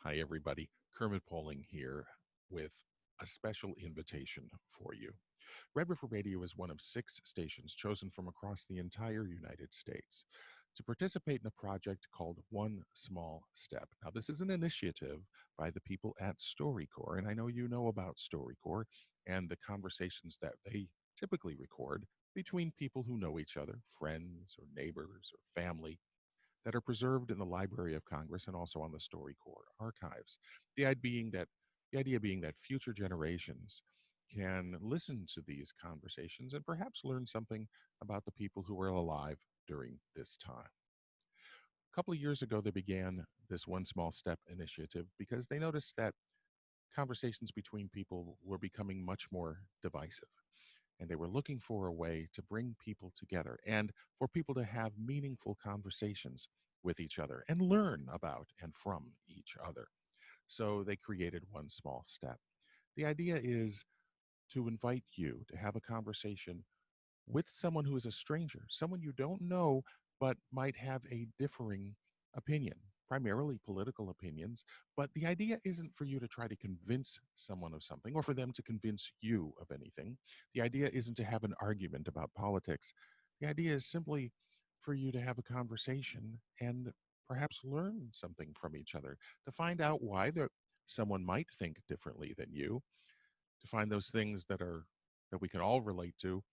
Hi, everybody. Kermit Pauling here with a special invitation for you. Red River Radio is one of 6 stations chosen from across the entire United States to participate in a project called One Small Step. Now, this is an initiative by the people at StoryCorps, and I know you know about StoryCorps and the conversations that they typically record between people who know each other, friends or neighbors or family, that are preserved in the Library of Congress and also on the StoryCorps archives. The idea being that future generations can listen to these conversations and perhaps learn something about the people who were alive during this time. A couple of years ago, they began this One Small Step initiative because they noticed that conversations between people were becoming much more divisive. And they were looking for a way to bring people together and for people to have meaningful conversations with each other and learn about and from each other. So they created One Small Step. The idea is to invite you to have a conversation with someone who is a stranger, someone you don't know, but might have a differing opinion, primarily political opinions. But the idea isn't for you to try to convince someone of something or for them to convince you of anything. The idea isn't to have an argument about politics. The idea is simply for you to have a conversation and perhaps learn something from each other, to find out why someone might think differently than you, to find those things that we can all relate to,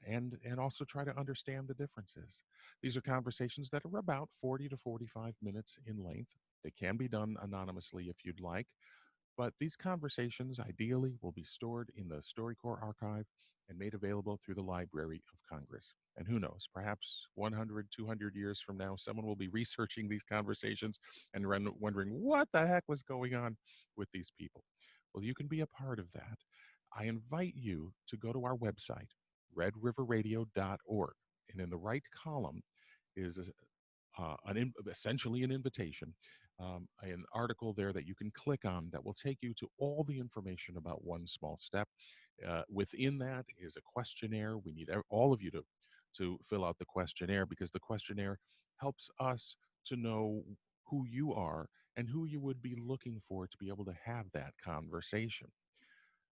and also try to understand the differences. These are conversations that are about 40 to 45 minutes in length. They can be done anonymously if you'd like, but these conversations ideally will be stored in the StoryCorps archive and made available through the Library of Congress. And who knows, perhaps 100, 200 years from now, someone will be researching these conversations and wondering what the heck was going on with these people. Well, you can be a part of that. I invite you to go to our website, redriverradio.org. And in the right column is essentially an invitation, an article there that you can click on that will take you to all the information about One Small Step. Within that is a questionnaire. We need all of you to fill out the questionnaire because the questionnaire helps us to know who you are and who you would be looking for to be able to have that conversation.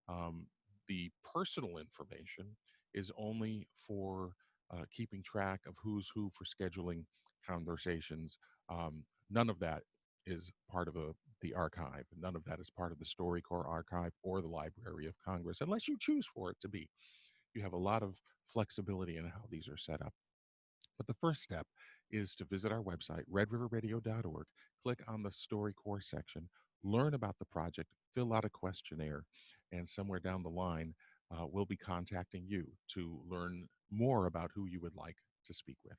Um, the personal information is only for keeping track of who's who for scheduling conversations. None of that is part of the archive. None of that is part of the StoryCorps archive or the Library of Congress, unless you choose for it to be. You have a lot of flexibility in how these are set up. But the first step is to visit our website, redriverradio.org, click on the StoryCorps section, learn about the project, fill out a questionnaire, and somewhere down the line, we'll be contacting you to learn more about who you would like to speak with.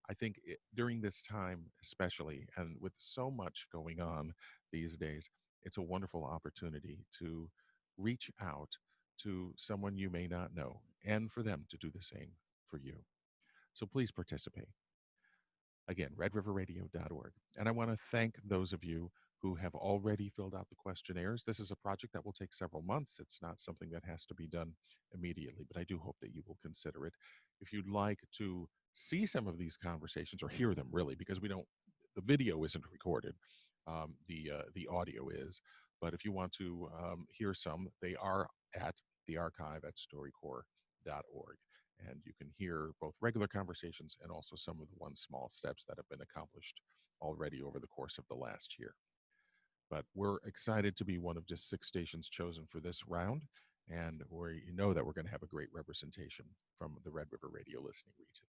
I think during this time, especially, and with so much going on these days, it's a wonderful opportunity to reach out to someone you may not know and for them to do the same for you. So please participate. Again, redriverradio.org. And I want to thank those of you who have already filled out the questionnaires. This is a project that will take several months. It's not something that has to be done immediately, but I do hope that you will consider it. If you'd like to see some of these conversations or hear them, really, because the video isn't recorded, the audio is. But if you want to hear some, they are at the archive at storycorps.org. And you can hear both regular conversations and also some of the One Small Steps that have been accomplished already over the course of the last year. But we're excited to be one of just 6 stations chosen for this round. And we know that we're going to have a great representation from the Red River Radio listening region.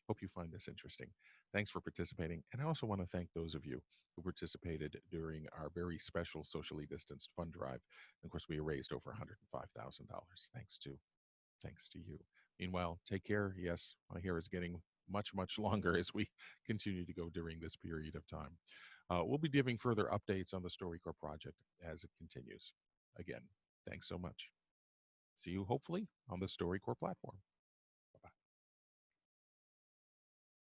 Hope you find this interesting. Thanks for participating. And I also want to thank those of you who participated during our very special socially distanced fund drive. And of course, we raised over $105,000 thanks to you. Meanwhile, take care. Yes, my hair is getting much, much longer as we continue to go during this period of time. We'll be giving further updates on the StoryCorps project as it continues. Again, thanks so much. See you hopefully on the StoryCorps platform.